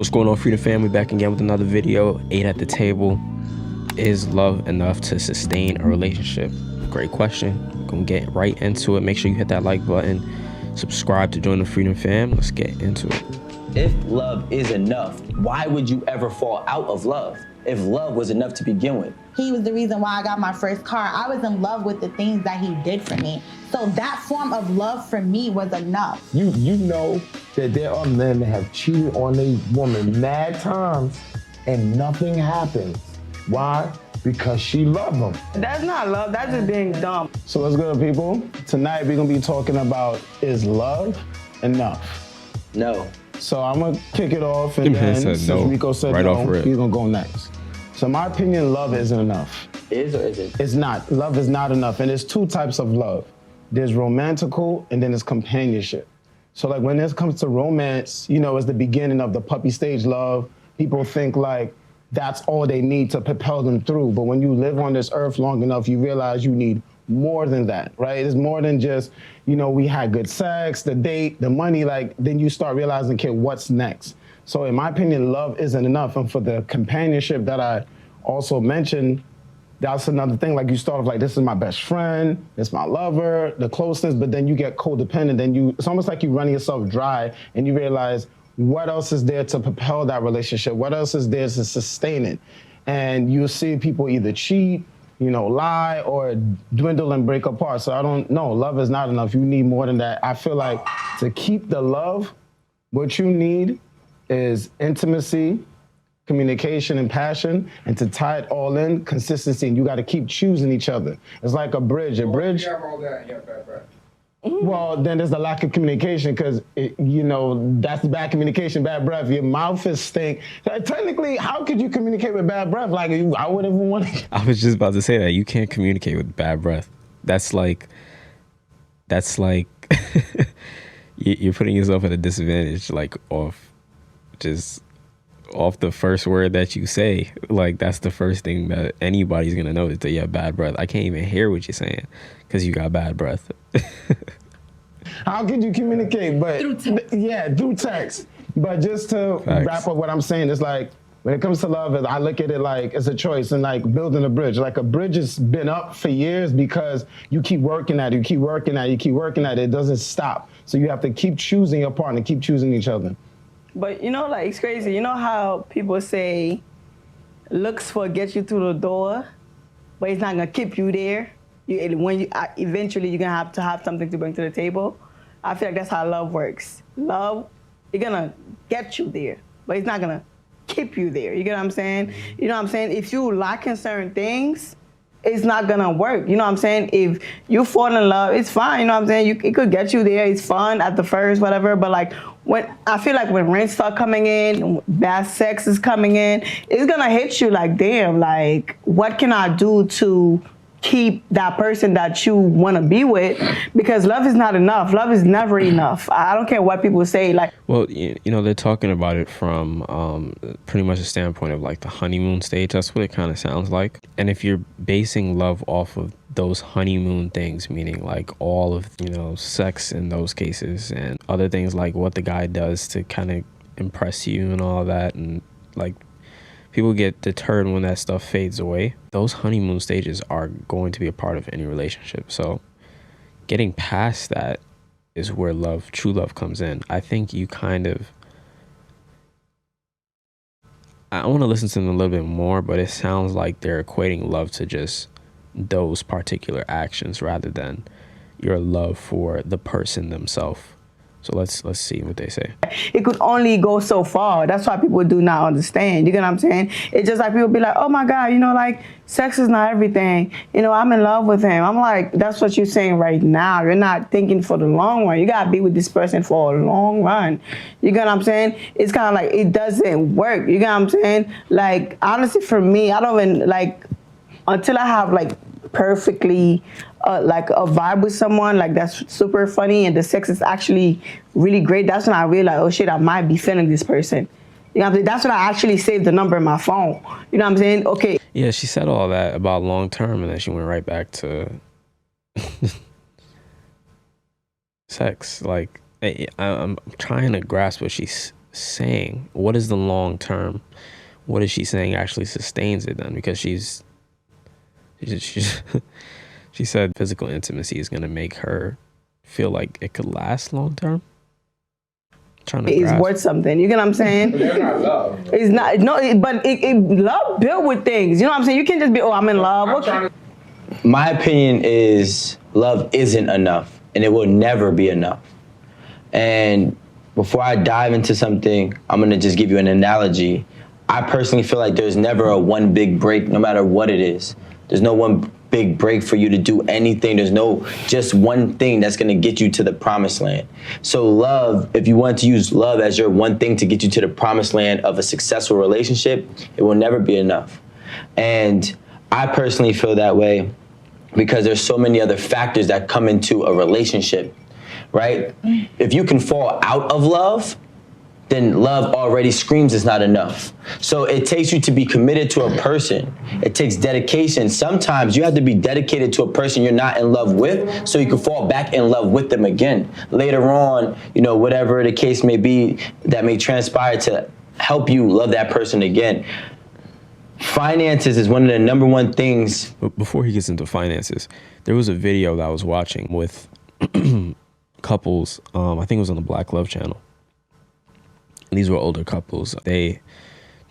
What's going on, Freedom Family? Back again with another video. 8 at the table. Is love enough to sustain a relationship? Great question. Gonna get right into it. Make sure you hit that like button. Subscribe to join the Freedom Fam. Let's get into it. If love is enough, why would you ever fall out of love? If love was enough to begin with. He was the reason why I got my first car. I was in love with the things that he did for me. So that form of love for me was enough. You know that there are men that have cheated on a woman mad times and nothing happens. Why? Because she loved him. That's not love, that's just being dumb. So what's good, people? Tonight we're gonna be talking about, is love enough? No. So I'm gonna kick it off, and then since no. Rico said Right no, off rip. he's gonna go next. So in my opinion, love isn't enough. Is or isn't? It's not. Love is not enough. And there's two types of love. There's romantical and then there's companionship. So like when this comes to romance, you know, it's the beginning of the puppy stage love. People think like that's all they need to propel them through. But when you live on this earth long enough, you realize you need more than that, right? It's more than just, you know, we had good sex, the date, the money, like then you start realizing, okay, what's next? So in my opinion, love isn't enough. And for the companionship that I also mentioned, that's another thing. Like you start off like, this is my best friend, it's my lover, the closest, but then you get codependent. Then it's almost like you running yourself dry and you realize what else is there to propel that relationship? What else is there to sustain it? And you'll see people either cheat, you know, lie or dwindle and break apart. So I don't know, love is not enough. You need more than that. I feel like to keep the love, what you need is intimacy, communication and passion, and to tie it all in, consistency, and you got to keep choosing each other. It's like a bridge. A bridge. Well, then there's the lack of communication because, you know, that's bad communication, bad breath. Your mouth is stink. Technically, how could you communicate with bad breath? Like, I wouldn't even want to. I was just about to say that. You can't communicate with bad breath. That's like you're putting yourself at a disadvantage, like off the first word that you say. Like that's the first thing that anybody's gonna notice, that you have bad breath. I can't even hear what you're saying because you got bad breath. How could you communicate? But Through text. Yeah, through text. But just to wrap up what I'm saying, it's like when it comes to love, I look at it like it's a choice and like building a bridge. Like a bridge has been up for years because you keep working at it, you keep working at it, you keep working at it. It doesn't stop. So you have to keep choosing your partner, keep choosing each other. But you know, like, it's crazy. You know how people say looks will get you through the door, but it's not gonna keep you there. Eventually you're gonna have to have something to bring to the table. I feel like that's how love works. Love, it's gonna get you there, but it's not gonna keep you there. You get what I'm saying? You know what I'm saying? If you lacking certain things, it's not gonna work. You know what I'm saying? If you fall in love, it's fine. You know what I'm saying? It could get you there. It's fun at the first, whatever. But like when I feel like when rent start coming in, bad sex is coming in, it's gonna hit you like, damn, like what can I do to keep that person that you want to be with? Because love is not enough. Love is never enough. I don't care what people say. Like, Well, you know, they're talking about it from pretty much a standpoint of like the honeymoon stage. That's what it kind of sounds like. And if you're basing love off of those honeymoon things, meaning like all of, you know, sex in those cases and other things like what the guy does to kind of impress you and all that, and like people get deterred when that stuff fades away. Those honeymoon stages are going to be a part of any relationship. So getting past that is where love, true love, comes in. I think you I want to listen to them a little bit more, but it sounds like they're equating love to just those particular actions rather than your love for the person themselves. So let's see what they say. it could only go so far. That's why people do not understand. You get what I'm saying? It's just like people be like, oh my God, you know, like sex is not everything. You know, I'm in love with him. I'm like, that's what you're saying right now. You're not thinking for the long run. You gotta be with this person for a long run. You get what I'm saying? It's kind of like, it doesn't work. You get what I'm saying? Like, honestly, for me, I don't even like, until I have like perfectly like a vibe with someone, like that's super funny and the sex is actually really great, that's when I realize, oh shit, I might be feeling this person. You know what I'm saying? That's when I actually saved the number in my phone. You know what I'm saying? Okay. Yeah, she said all that about long term and then she went right back to sex. Like, I'm trying to grasp what she's saying? What is the long term? What is she saying actually sustains it then? Because she's she said physical intimacy is going to make her feel like it could last long term. It's worth something. You get what I'm saying? But that's not love. It's not. No, but love built with things. You know what I'm saying? You can't just be, oh, I'm in love. Okay. My opinion is love isn't enough, and it will never be enough. And before I dive into something, I'm gonna just give you an analogy. I personally feel like there's never a one big break, no matter what it is. There's no one big break for you to do anything. There's no just one thing that's gonna get you to the promised land. So love, if you want to use love as your one thing to get you to the promised land of a successful relationship, it will never be enough. And I personally feel that way because there's so many other factors that come into a relationship, right? If you can fall out of love, then love already screams it's not enough. So it takes you to be committed to a person. It takes dedication. Sometimes you have to be dedicated to a person you're not in love with so you can fall back in love with them again. Later on, you know, whatever the case may be that may transpire to help you love that person again. Finances is one of the number one things. But before he gets into finances, there was a video that I was watching with couples. I think it was on the Black Love channel. These were older couples. They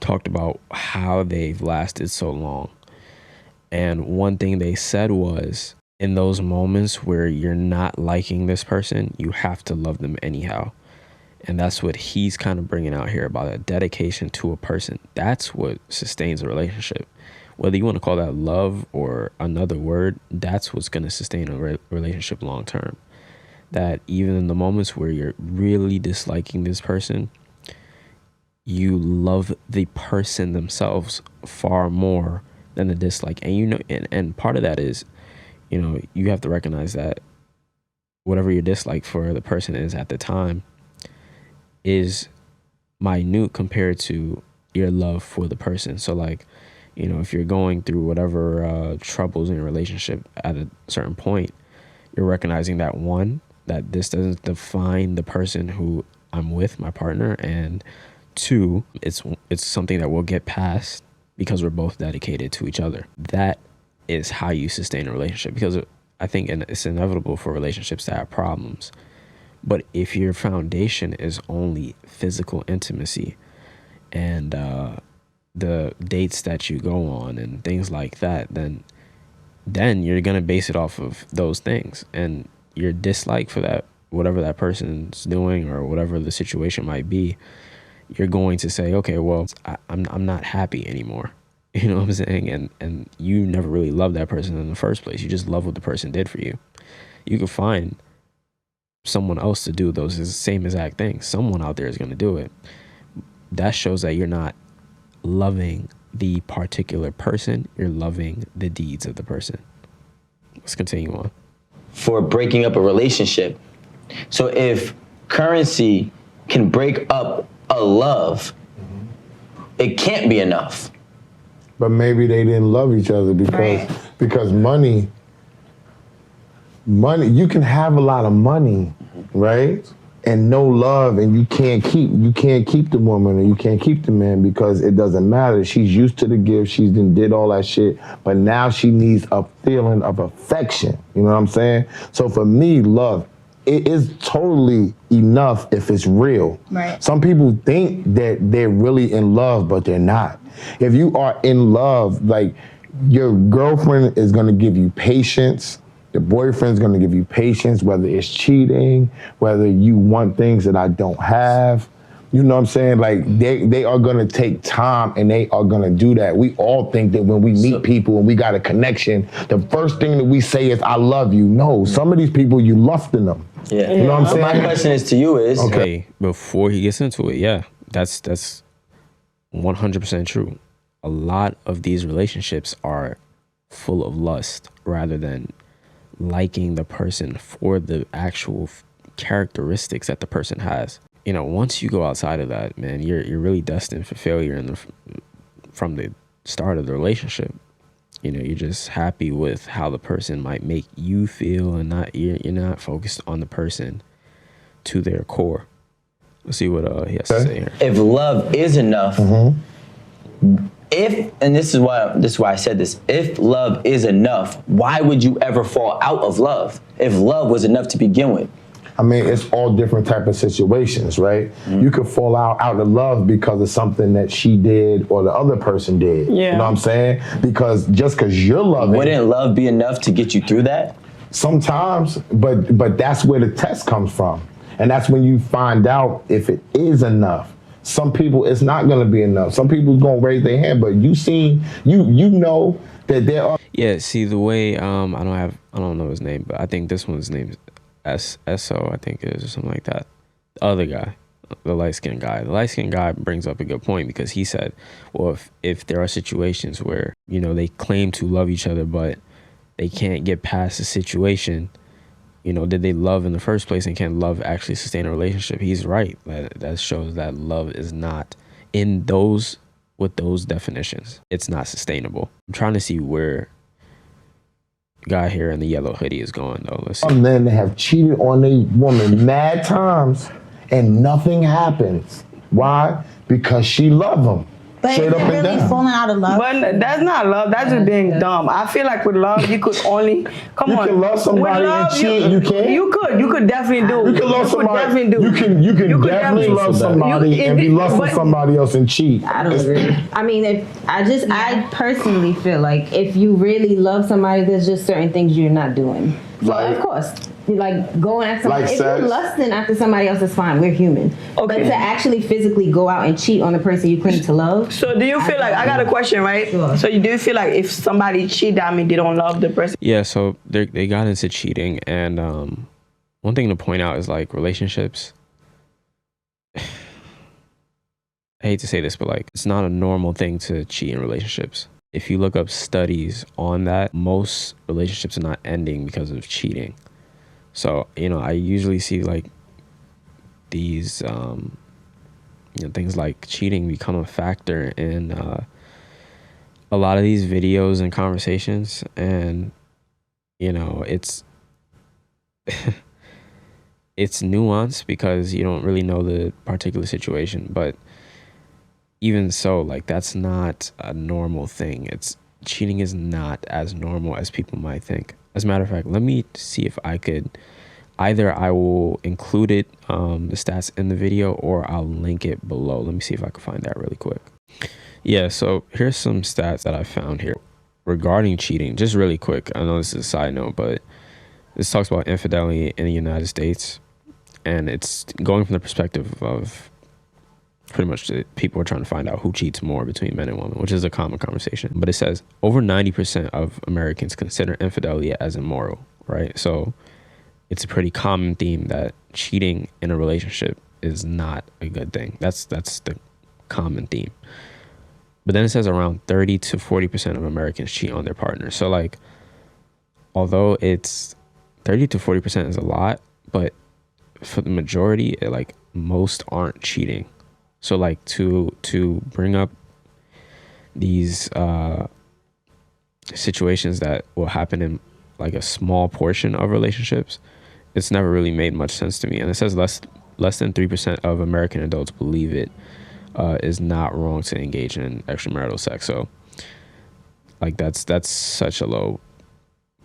talked about how they've lasted so long. And one thing they said was, in those moments where you're not liking this person, you have to love them anyhow. And that's what he's kind of bringing out here about a dedication to a person. That's what sustains a relationship. Whether you want to call that love or another word, that's what's going to sustain a relationship long term. That even in the moments where you're really disliking this person, you love the person themselves far more than the dislike. And you know, and part of that is, you know, you have to recognize that whatever your dislike for the person is at the time is minute compared to your love for the person. So like, you know, if you're going through whatever troubles in your relationship at a certain point, you're recognizing that one, that this doesn't define the person who I'm with, my partner, and two, it's something that we'll get past because we're both dedicated to each other. That is how you sustain a relationship, because I think it's inevitable for relationships to have problems. But if your foundation is only physical intimacy and the dates that you go on and things like that, then you're going to base it off of those things. And your dislike for that, whatever that person's doing or whatever the situation might be, you're going to say, okay, well, I'm not happy anymore. You know what I'm saying? And you never really loved that person in the first place. You just love what the person did for you. You can find someone else to do those same exact things. Someone out there is going to do it. That shows that you're not loving the particular person. You're loving the deeds of the person. Let's continue on. For breaking up a relationship. So if currency can break up a love, it can't be enough. But maybe they didn't love each other because money, you can have a lot of money, right? And no love, and you can't keep the woman or you can't keep the man because it doesn't matter. She's used to the gift, she's did all that shit, but now she needs a feeling of affection. You know what I'm saying? So for me, love, it is totally enough if it's real. Right. Some people think that they're really in love, but they're not. If you are in love, like your girlfriend is gonna give you patience, your boyfriend's gonna give you patience, whether it's cheating, whether you want things that I don't have. You know what I'm saying? Like they are gonna take time and they are gonna do that. We all think that when we meet people and we got a connection, the first thing that we say is, I love you. No, some of these people, you lusting them. Yeah. You know what I'm saying? My question is to you is, Okay, before he gets into it, yeah, that's 100% true. A lot of these relationships are full of lust rather than liking the person for the actual characteristics that the person has. You know, once you go outside of that, man, you're really destined for failure from the start of the relationship. You know, you're just happy with how the person might make you feel, and you're not focused on the person to their core. Let's see what he has to say here. If love is enough, and this is why I said this, if love is enough, why would you ever fall out of love if love was enough to begin with? I mean, it's all different type of situations, right? You could fall out of love because of something that she did or the other person did. Yeah. You know what I'm saying? Because just because you're loving. Wouldn't love be enough to get you through that? Sometimes, but that's where the test comes from. And that's when you find out if it is enough. Some people, it's not going to be enough. Some people going to raise their hand, but you know that there are. Yeah, see the way I don't know his name, but I think this one's name is SO, I think it is, or something like that. The other guy, the light-skinned guy. The light-skinned guy brings up a good point because he said, well, if there are situations where, you know, they claim to love each other, but they can't get past the situation, you know, did they love in the first place, and can love actually sustain a relationship? He's right. That shows that love is not with those definitions. It's not sustainable. I'm trying to see where the guy here in the yellow hoodie is going though. Let's see. Some men that have cheated on a woman mad times and nothing happens. Why? Because she loved them. But is it really falling out of love? But that's not love. That's just being dumb. I feel like with love, you could only come on. You can love somebody and cheat. You can. You could definitely do. You can love somebody. Definitely do. You can definitely love somebody and be lustful but- somebody else and cheat. I don't agree. I mean, I personally feel like if you really love somebody, there's just certain things you're not doing. So Like- of course, like going after somebody. Like If sex? you're lusting after somebody else, is fine. We're human. But Okay. to actually physically go out and cheat on the person you claim to love. So do you feel like, I got a question, right? Sure. So you do feel like if somebody cheat, that mean they don't love the person? Yeah, so they got into cheating, and one thing to point out is like relationships. I hate to say this, but like it's not a normal thing to cheat in relationships. If you look up studies on that, most relationships are not ending because of cheating. So, you know, I usually see like these, things like cheating become a factor in a lot of these videos and conversations. And, you know, it's nuanced because you don't really know the particular situation. But even so, like, that's not a normal thing. Cheating is not as normal as people might think. As a matter of fact, let me see if I could, either I will include it, the stats in the video, or I'll link it below. Let me see if I can find that really quick. Yeah, so here's some stats that I found here regarding cheating, just really quick. I know this is a side note, but this talks about infidelity in the United States, and it's going from the perspective of pretty much the people are trying to find out who cheats more between men and women, which is a common conversation. But it says over 90% of Americans consider infidelity as immoral, right? So it's a pretty common theme that cheating in a relationship is not a good thing. That's the common theme. But then it says around 30 to 40% of Americans cheat on their partner. So like, although it's 30 to 40% is a lot, but for the majority, like most aren't cheating. So like to bring up these situations that will happen in like a small portion of relationships, it's never really made much sense to me. And it says less than 3% of American adults believe it is not wrong to engage in extramarital sex. So like that's such a low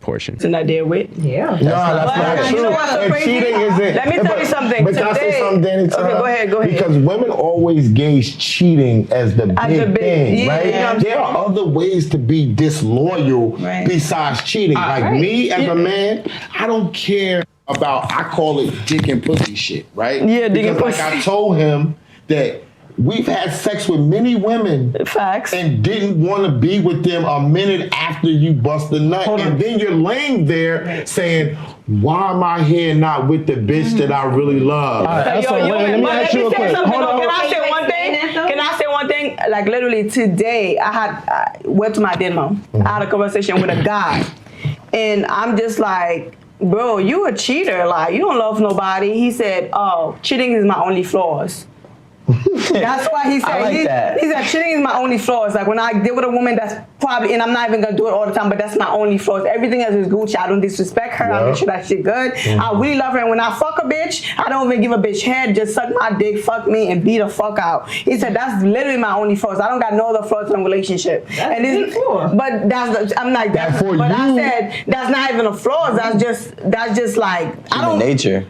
portion. It's an idea with. Yeah. No, that's not You true. know what's so And crazy? cheating isn't. Let me tell you something. But can I say Today- something, Danny? Okay, go ahead. Because women always gauge cheating as the big thing, yeah, right? yeah. There are other ways to be disloyal Right. besides cheating. Like right. me as a man, I don't care about. I call it dick and pussy shit, right? Yeah, dick and because pussy. like I told him that we've had sex with many women. Facts. And didn't want to be with them a minute after you bust the nut. And then you're laying there saying, why am I here not with the bitch that I really love? Let me ask you a question. Something. Hold on. Can I say one thing? Can I say one thing? Like literally today, I went to my dinner. I had a conversation with a guy, and I'm just like, bro, you a cheater. Like you don't love nobody. He said, oh, cheating is my only flaws. That's why he said, I like that. he said cheating is my only flaw. It's like when I deal with a woman that's probably, and I'm not even gonna do it all the time, but that's my only flaw. Everything else is Gucci. I don't disrespect her. I make sure that shit good. I really love her, and when I fuck a bitch, I don't even give a bitch head. Just suck my dick, fuck me, and beat the fuck out. He said that's literally my only flaws. I don't got no other flaws in a relationship. That's a big flaw. But I'm like that. for But I you- said that's not even a flaw. That's just like I don't. nature.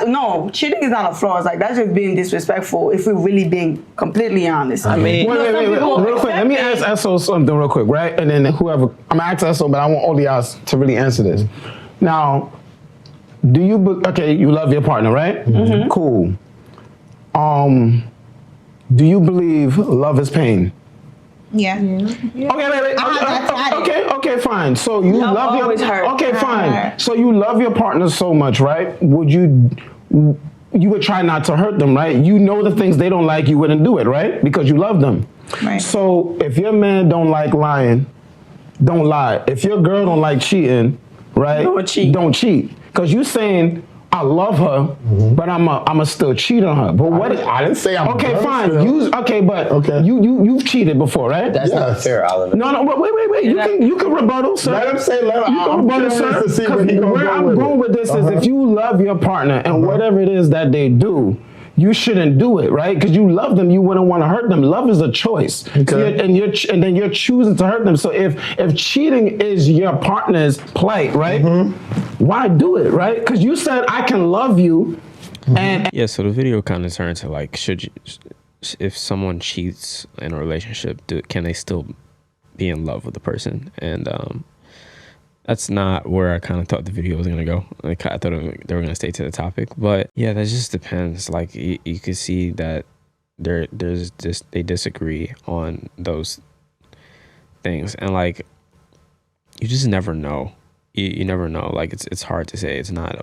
No, cheating is not a flaw. It's like that's just being disrespectful. If we're really being completely honest. I mean, Wait, real quick. Let me ask Esso something real quick, right? And then whoever, I'm gonna ask Esso, but I want all of y'all to really answer this. Now, okay, you love your partner, right? Mm-hmm. Cool. Do you believe love is pain? Yeah. Okay, fine. So you love always your hurt. okay, fine. So you love your partner so much, right? You would try not to hurt them, right? You know the things they don't like, you wouldn't do it, right? Because you love them. Right. So if your man don't like lying, don't lie. If your girl don't like cheating, right? Don't cheat. Because you saying I love her, but I'ma still cheat on her. But what? I didn't say I'm okay. gonna Fine. still. You've cheated before, right? That's not fair, Oliver. No, wait. You can rebuttal, sir. Let him say. You can I'm rebuttal, curious sir. to see 'Cause where he gonna where go I'm with going it. with this is if you love your partner and whatever it is that they do, you shouldn't do it, right? Because you love them, you wouldn't want to hurt them. Love is a choice, Okay. and then you're choosing to hurt them. So if cheating is your partner's plight, right? Why do it, right? Because you said I can love you, and Yeah, so the video kind of turned to like, if someone cheats in a relationship, can they still be in love with the person? And that's not where I kind of thought the video was gonna go. Like, I thought they were gonna stay to the topic, but yeah, that just depends. Like you could see that they disagree on those things, and like you just never know. You never know. Like it's hard to say. It's not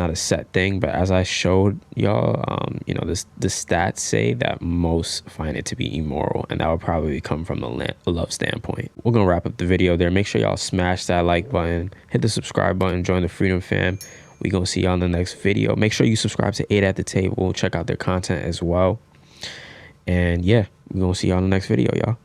a set thing, but as I showed y'all, the stats say that most find it to be immoral, and that would probably come from the love standpoint. We're gonna wrap up the video there. Make sure y'all smash that like button, hit the subscribe button, join the Freedom Fam. We gonna see y'all in the next video. Make sure you subscribe to 8 at the Table. Check out their content as well. And yeah, we're gonna see y'all in the next video, y'all.